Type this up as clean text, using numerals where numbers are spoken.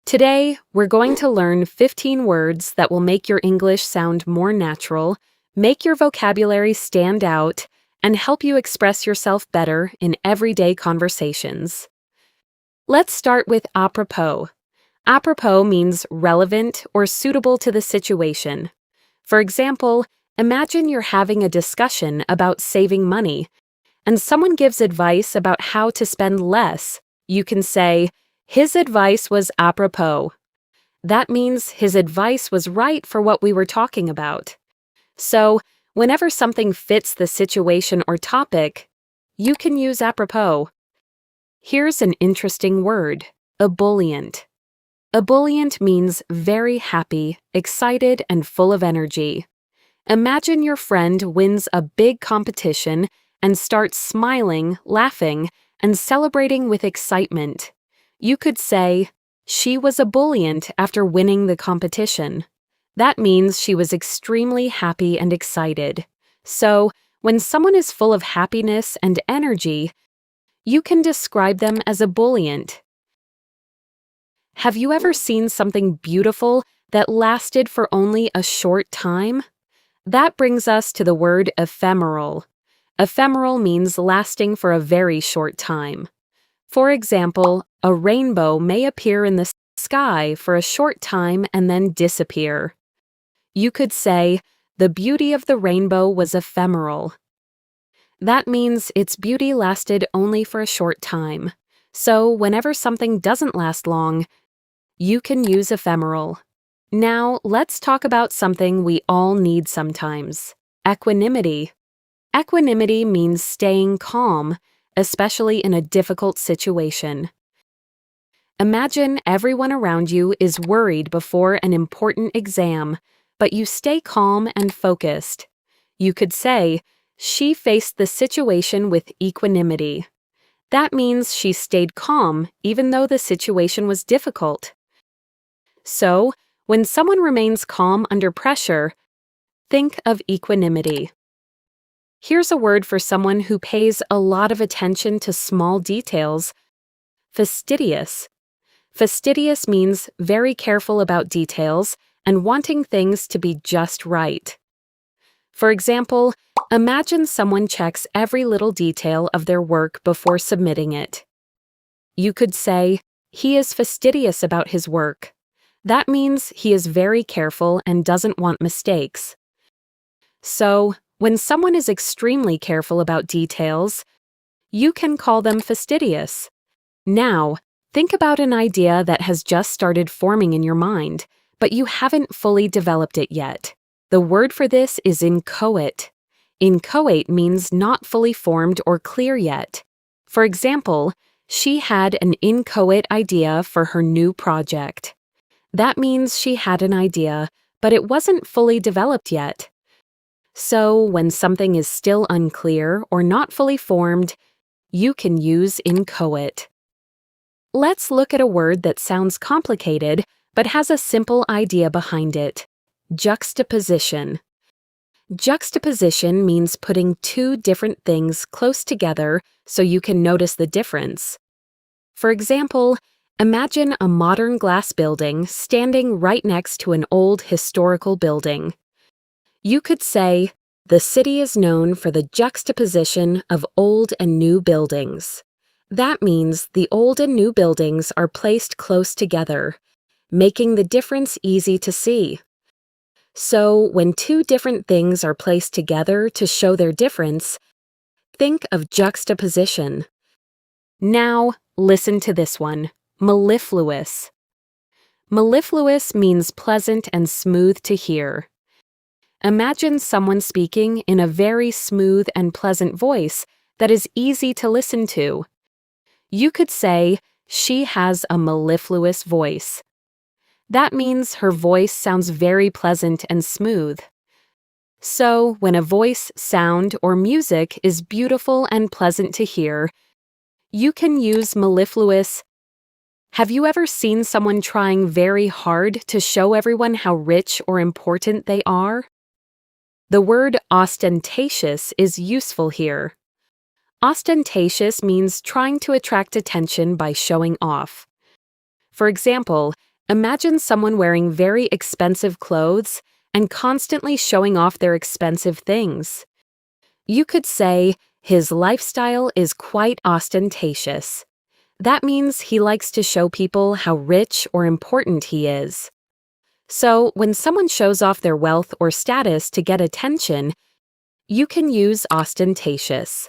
Today, we're going to learn 15 words that will make your English sound more natural, make your vocabulary stand out, and help you express yourself better in everyday conversations. Let's start with apropos. Apropos means relevant or suitable to the situation. For example, imagine you're having a discussion about saving money, and someone gives advice about how to spend less. You can say, "His advice was apropos." That means his advice was right for what we were talking about. So, whenever something fits the situation or topic, you can use apropos. Here's an interesting word, ebullient. Ebullient means very happy, excited, and full of energy. Imagine your friend wins a big competition and starts smiling, laughing, and celebrating with excitement. You could say, "She was ebullient after winning the competition." That means she was extremely happy and excited. So, when someone is full of happiness and energy, you can describe them as ebullient. Have you ever seen something beautiful that lasted for only a short time? That brings us to the word ephemeral. Ephemeral means lasting for a very short time. For example, a rainbow may appear in the sky for a short time and then disappear. You could say, "The beauty of the rainbow was ephemeral." That means its beauty lasted only for a short time. So, whenever something doesn't last long, you can use ephemeral. Now, let's talk about something we all need sometimes: equanimity. Equanimity means staying calm, especially in a difficult situation. Imagine everyone around you is worried before an important exam, but you stay calm and focused. You could say, "She faced the situation with equanimity." That means she stayed calm even though the situation was difficult. So, when someone remains calm under pressure, think of equanimity. Here's a word for someone who pays a lot of attention to small details: fastidious. Fastidious means very careful about details and wanting things to be just right. For example, imagine someone checks every little detail of their work before submitting it. You could say, "He is fastidious about his work." That means he is very careful and doesn't want mistakes. So, when someone is extremely careful about details, you can call them fastidious. Now, think about an idea that has just started forming in your mind, but you haven't fully developed it yet. The word for this is inchoate. Inchoate means not fully formed or clear yet. For example, she had an inchoate idea for her new project. That means she had an idea, but it wasn't fully developed yet. So, when something is still unclear or not fully formed, you can use inchoate. Let's look at a word that sounds complicated but has a simple idea behind it: juxtaposition. Juxtaposition means putting two different things close together so you can notice the difference. For example, imagine a modern glass building standing right next to an old historical building. You could say, "The city is known for the juxtaposition of old and new buildings." That means the old and new buildings are placed close together, making the difference easy to see. So, when two different things are placed together to show their difference, think of juxtaposition. Now, listen to this one: mellifluous. Mellifluous means pleasant and smooth to hear. Imagine someone speaking in a very smooth and pleasant voice that is easy to listen to. You could say, "She has a mellifluous voice." That means her voice sounds very pleasant and smooth. So, when a voice, sound, or music is beautiful and pleasant to hear, you can use mellifluous. Have you ever seen someone trying very hard to show everyone how rich or important they are? The word ostentatious is useful here. Ostentatious means trying to attract attention by showing off. For example, Imagine someone wearing very expensive clothes and constantly showing off their expensive things. You could say, his lifestyle is quite ostentatious. That means he likes to show people how rich or important he is. So, when someone shows off their wealth or status to get attention, you can use ostentatious.